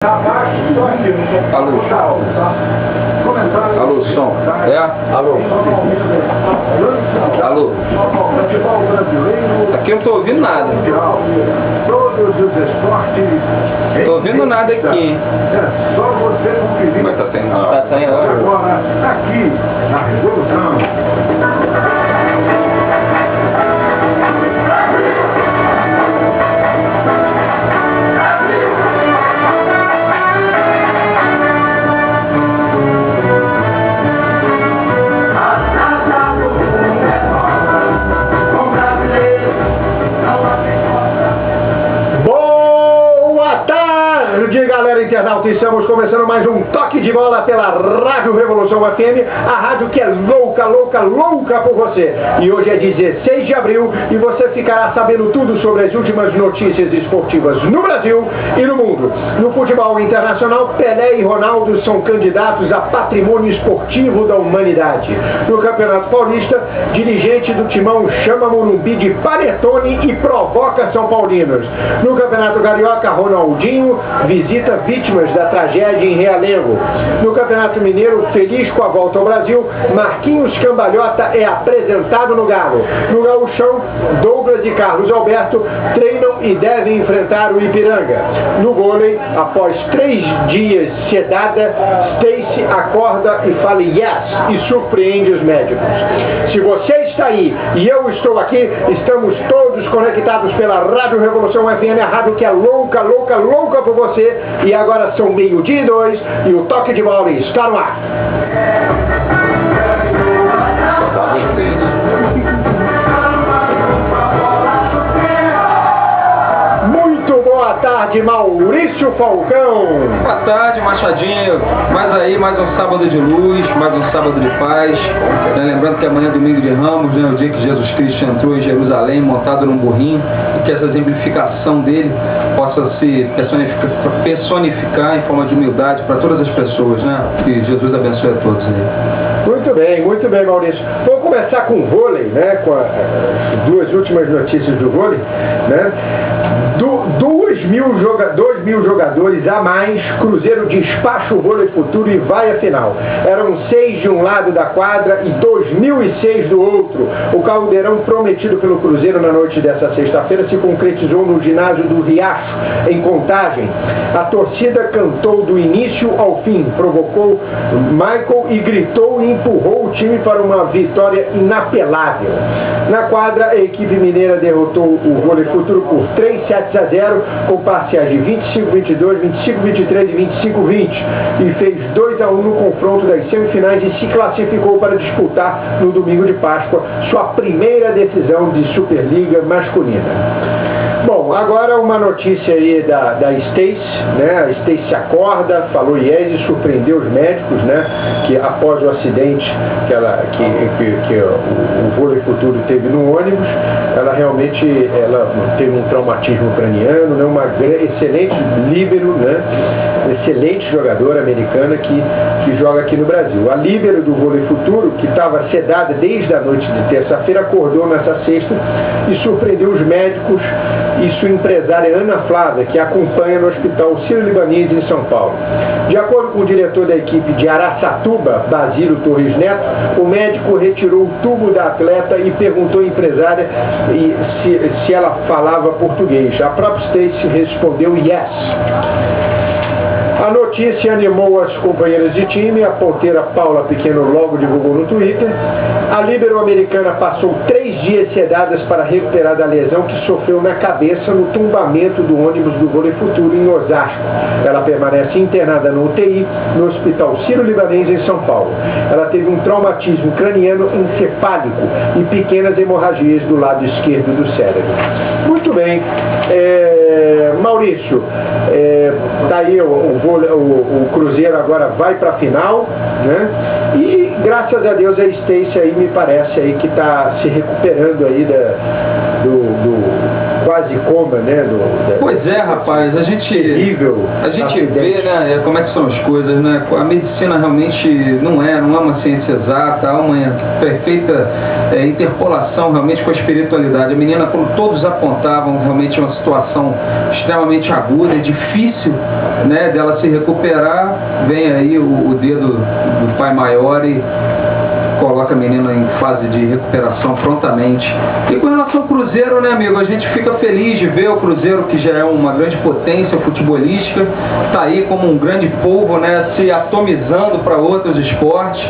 Alô. Alô, som. É? Alô. Alô. Aqui eu não tô ouvindo nada. Tô ouvindo nada aqui. Mas tá saindo. Tá saindo agora. Aqui, na Revolução. Galera internauta, estamos começando mais um Toque de Bola pela Rádio Revolução FM, a rádio que é louca, louca, louca por você. E hoje é 16 de abril e você ficará sabendo tudo sobre as últimas notícias esportivas no Brasil e no mundo. No futebol internacional, Pelé e Ronaldo são candidatos a patrimônio esportivo da humanidade. No Campeonato Paulista, dirigente do Timão chama Morumbi de panetone e provoca São Paulinos. No Campeonato Carioca, Ronaldinho visita vítimas da tragédia em Realengo. No Campeonato Mineiro, feliz com a volta ao Brasil, Marquinhos Cambalhota é apresentado no Galo. No Gauchão, Douglas e Carlos Alberto treinam e devem enfrentar o Ipiranga. No vôlei, após 3 dias sedada, Stacey acorda e fala yes e surpreende os médicos. Se você está aí e eu estou aqui, estamos todos conectados pela Rádio Revolução FM, a rádio que é louca, louca, louca por você. E agora são 12:02 e o Toque de Bola está no ar. Muito boa tarde, Maurício Falcão. Boa tarde, Machadinho. Mais um sábado de luz, mais um sábado de paz. Lembrando que amanhã é domingo de Ramos, o dia que Jesus Cristo entrou em Jerusalém montado num burrinho, e que essa exemplificação dele possa se personificar em forma de humildade para todas as pessoas, né? Que Jesus abençoe a todos aí. Muito bem, Maurício. Vamos começar com o vôlei, né? Com as duas últimas notícias do vôlei, né? 2 mil jogadores a mais, Cruzeiro despacha o Vôlei Futuro e vai à final. Eram 6 de um lado da quadra e 2006 do outro. O caldeirão prometido pelo Cruzeiro na noite dessa sexta-feira se concretizou no ginásio do Riacho, em Contagem. A torcida cantou do início ao fim, provocou Michael e gritou e empurrou o time para uma vitória inapelável. Na quadra, a equipe mineira derrotou o Vôlei Futuro por 3-7-0, com parciais de 25-22, 25-23 e 25-20, e fez 2-1 no confronto das semifinais e se classificou para disputar no domingo de Páscoa sua primeira decisão de Superliga masculina. Bom, agora uma notícia aí da Stacey, né? A Stacey acorda, falou yes e surpreendeu os médicos, né? Que após o acidente que o Vôlei Futuro teve no ônibus, ela realmente teve um traumatismo craniano, né? Uma excelente líbero, né? Excelente jogadora americana que joga aqui no Brasil. A líbero do Vôlei Futuro, que estava sedada desde a noite de terça-feira, acordou nessa sexta e surpreendeu os médicos e sua empresária Ana Flávia, que acompanha no Hospital Sírio-Libanês em São Paulo. De acordo com o diretor da equipe de Araçatuba, Basílio Torres Neto, o médico retirou o tubo da atleta e perguntou à empresária se ela falava português. A própria Stacey respondeu yes. A notícia animou as companheiras de time. A ponteira Paula Pequeno logo divulgou no Twitter. A líbero americana passou 3 dias sedadas para recuperar da lesão que sofreu na cabeça no tombamento do ônibus do Vôlei Futuro em Osasco. Ela permanece internada no UTI no Hospital Sírio-Libanês em São Paulo. Ela teve um traumatismo craniano encefálico e pequenas hemorragias do lado esquerdo do cérebro. Muito bem. Maurício, tá aí o Cruzeiro agora vai para a final, né? E graças a Deus a Stacey aí me parece aí que está se recuperando aí quase coma, né? Pois é, rapaz, a gente vê, né, como é que são as coisas, né? A medicina realmente não é uma ciência exata, há uma perfeita interpolação realmente com a espiritualidade. A menina, como todos apontavam, realmente é uma situação extremamente aguda, difícil, né, dela se recuperar. Vem aí o dedo do Pai Maior e coloca a menina em fase de recuperação prontamente. E com relação ao Cruzeiro, né, amigo, a gente fica feliz de ver o Cruzeiro, que já é uma grande potência futebolística, está aí como um grande povo, né, se atomizando para outros esportes,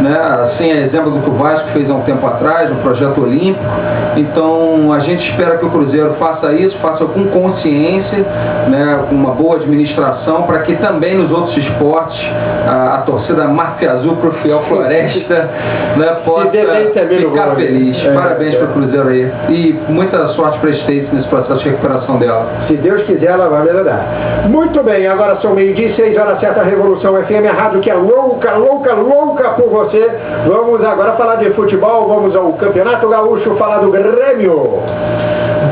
né, assim, é exemplo do que o Vasco fez há um tempo atrás, no Projeto Olímpico. Então, a gente espera que o Cruzeiro faça isso, faça com consciência, né, com uma boa administração, para que também nos outros esportes a torcida Máfia Azul pro Fiel Floresta, né, possa ficar feliz. Parabéns para o Cruzeiro aí. E muita sorte para a Stacy nesse processo de recuperação dela. Se Deus quiser, ela vai melhorar. Muito bem, agora são 12h06, hora certa, Revolução FM, a rádio que é louca por você. Vamos agora falar de futebol, vamos ao Campeonato Gaúcho, falar do Grêmio.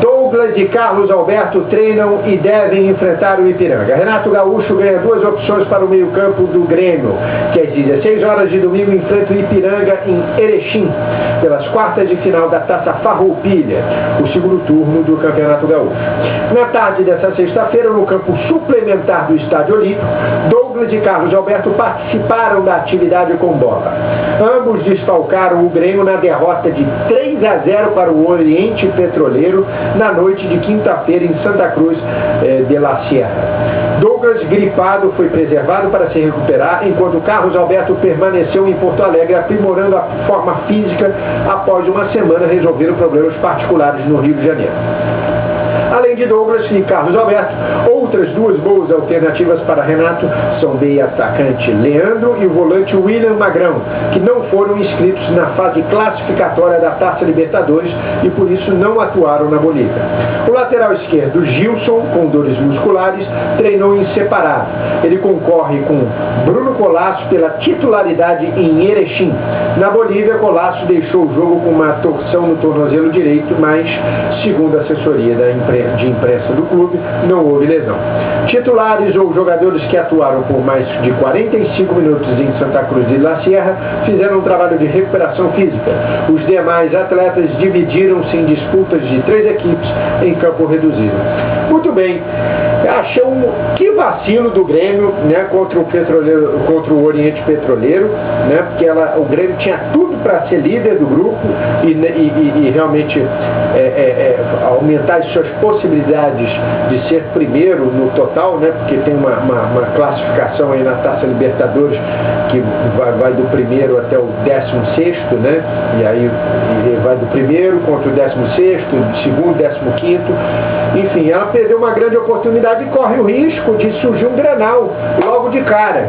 Douglas e Carlos Alberto treinam e devem enfrentar o Ipiranga. Renato Gaúcho ganha 2 opções para o meio-campo do Grêmio, que às 16 horas de domingo enfrenta o Ipiranga em Erechim, pelas quartas de final da Taça Farroupilha, o segundo turno do Campeonato Gaúcho. Na tarde dessa sexta-feira, no campo suplementar do Estádio Olímpico, Douglas e Carlos Alberto participaram da atividade com bola. Ambos desfalcaram o Grêmio na derrota de 3-0 para o Oriente Petroleiro na noite de quinta-feira em Santa Cruz de la Sierra. Douglas, gripado, foi preservado para se recuperar, enquanto Carlos Alberto permaneceu em Porto Alegre aprimorando a forma física após uma semana resolver problemas particulares no Rio de Janeiro. Além de Douglas e Carlos Alberto, outras 2 boas alternativas para Renato são o meio-atacante Leandro e o volante William Magrão, que não foram inscritos na fase classificatória da Taça Libertadores e por isso não atuaram na Bolívia. O lateral esquerdo Gilson, com dores musculares, treinou em separado. Ele concorre com Bruno Colasso pela titularidade em Erechim. Na Bolívia, Colasso deixou o jogo com uma torção no tornozelo direito, mas, segundo a assessoria de imprensa do clube, não houve lesão. Titulares ou jogadores que atuaram por mais de 45 minutos em Santa Cruz de la Sierra fizeram um trabalho de recuperação física. Os demais atletas dividiram-se em disputas de 3 equipes em campo reduzido. Muito bem, achou que vacilo do Grêmio, né, contra o Oriente Petroleiro, né, porque o Grêmio tinha tudo para ser líder do grupo e realmente aumentar as suas possibilidades de ser primeiro no total, né, porque tem uma classificação aí na Taça Libertadores que vai do primeiro até o 16º, né, e aí vai do primeiro contra o 16º, segundo, 15º, enfim, ela perdeu uma grande oportunidade e corre o risco de surgir um Grenal logo de cara,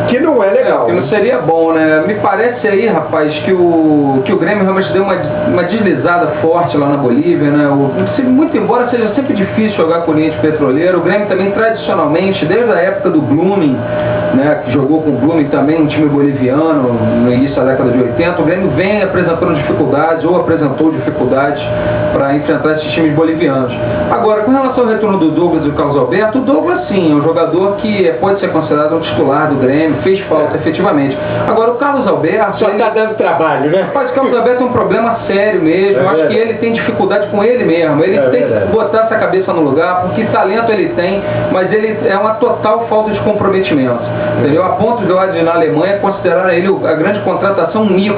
que não é legal. Que não seria bom, né? Me parece aí, rapaz, que o Grêmio realmente deu uma deslizada forte lá na Bolívia, né? Muito embora seja sempre difícil jogar com o Oriente Petroleiro, o Grêmio também tradicionalmente, desde a época do Blooming, né, que jogou com o Blooming também, um time boliviano, no início da década de 80, o Grêmio vem apresentando dificuldades, ou apresentou dificuldades para enfrentar esses times bolivianos. Agora, com relação ao retorno do Douglas e do Carlos Alberto, o Douglas sim, é um jogador que pode ser considerado um titular do Grêmio, fez falta efetivamente. Agora, o Carlos Alberto... Só está dando trabalho, né? Mas o Carlos Alberto é um problema sério mesmo, eu acho que ele tem dificuldade com ele mesmo, ele tem que botar essa cabeça no lugar, porque talento ele tem, mas ele é uma total falta de comprometimento, entendeu? A ponto de lá na Alemanha considerar ele a grande contratação mico,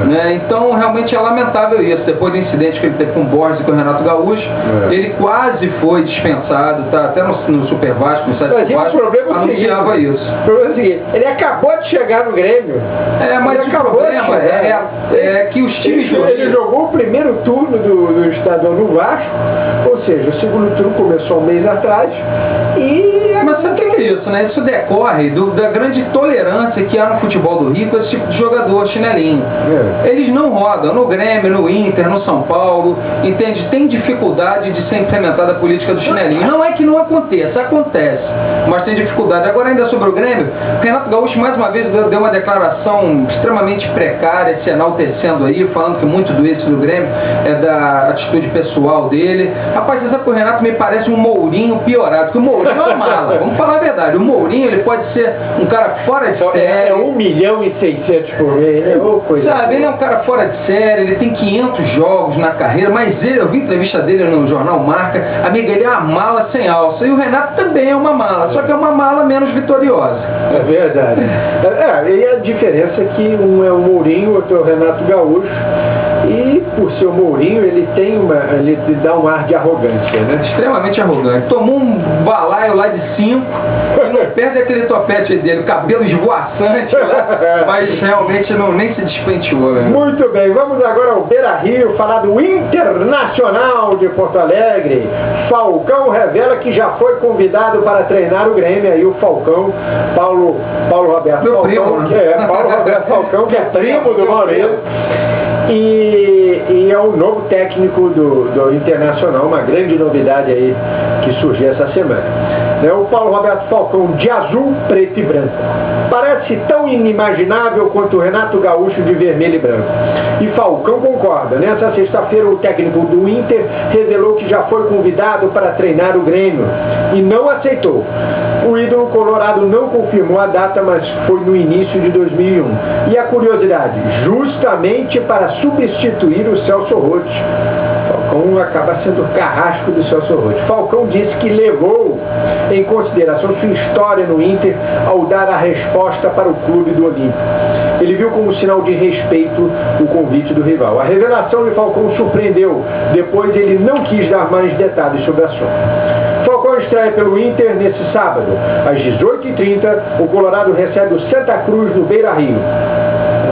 né? Então realmente é lamentável isso, depois do incidente que ele teve com o Borges e com o Renato Gaúcho, ele quase foi dispensado, tá até no Super Vasco, no site do Vasco, anunciava isso. O problema é o seguinte, ele acabou de chegar no Grêmio. Mas o problema é que os times... Ele jogou o primeiro turno do estadual no Vasco, ou seja, o segundo turno começou um mês atrás, e... Mas sabe o que isso, né? Isso decorre da grande tolerância que há no futebol do Rio com esse tipo de jogador chinelinho. Eles não rodam no Grêmio, no Inter, no São Paulo, entende? Tem dificuldade de ser implementada a política do chinelinho. Não é que não aconteça, acontece, mas tem dificuldade. Agora, ainda sobre o Grêmio, o Renato Gaúcho mais uma vez deu uma declaração extremamente precária, se enaltecendo aí, falando que muito do êxito do Grêmio é da atitude pessoal dele. Rapaz, você sabe que o Renato me parece um Mourinho piorado, porque o Mourinho é uma mala, vamos falar a verdade. O Mourinho, ele pode ser um cara fora de série. É 1.600.000 por mês, né? Sabe, ele é um cara fora de série, ele tem 500 jogos na carreira, mas eu vi a entrevista dele no jornal Marca, amiga, ele é uma mala sem alça. E o Renato também é uma mala, só que é uma mala menos vitoriosa. É verdade. E a diferença é que um é o Mourinho, outro é o Renato Gaúcho. E por ser o Mourinho, ele dá um ar de arrogância, né? Extremamente arrogante. Tomou um balaio lá de 5, e não perde aquele topete dele, cabelo esvoaçante lá, mas realmente nem se despenteou. Né? Muito bem, vamos agora ao Beira-Rio falar do Internacional de Porto Alegre. Falcão revela que já foi convidado para treinar o Grêmio. Aí o Falcão, Paulo Roberto Meu Falcão, primo, né? Paulo Roberto Falcão, que é primo do Maurício. E é o novo técnico do Internacional, uma grande novidade aí que surgiu essa semana. O Paulo Roberto Falcão de azul, preto e branco. Parece tão inimaginável quanto o Renato Gaúcho de vermelho e branco. E Falcão concorda. Nessa sexta-feira, o técnico do Inter revelou que já foi convidado para treinar o Grêmio e não aceitou. O ídolo colorado não confirmou a data, mas foi no início de 2001. E a curiosidade, justamente para substituir o Celso Roth. Falcão acaba sendo o carrasco do Celso Roth. Falcão disse que levou em consideração sua história no Inter ao dar a resposta para o clube do Olímpico. Ele viu como sinal de respeito o convite do rival. A revelação de Falcão surpreendeu. Depois ele não quis dar mais detalhes sobre o assunto. Falcão estreia pelo Inter nesse sábado. Às 18h30, o Colorado recebe o Santa Cruz no Beira-Rio.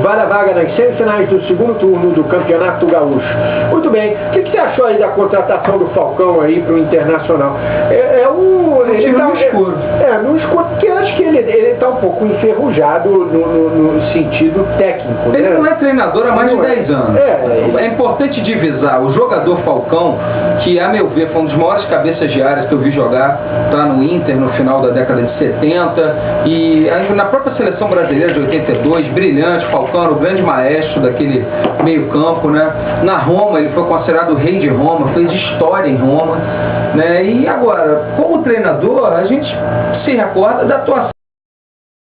Vale a vaga nas semifinais do segundo turno do Campeonato Gaúcho. Muito bem, o que você achou aí da contratação do Falcão aí para o Internacional? Ele tá, no escuro. No escuro, porque eu acho que ele está um pouco enferrujado no sentido técnico. Ele né? não é treinador há mais de 10 anos. É importante divisar o jogador Falcão, que a meu ver foi um dos maiores cabeças de áreas que eu vi jogar, tá no Inter no final da década de 70, e na própria seleção brasileira de 82, brilhante. Falcão era o grande maestro daquele meio campo, né? Na Roma, ele foi considerado o rei de Roma, fez história em Roma, né? E agora, como treinador, a gente se recorda da atuação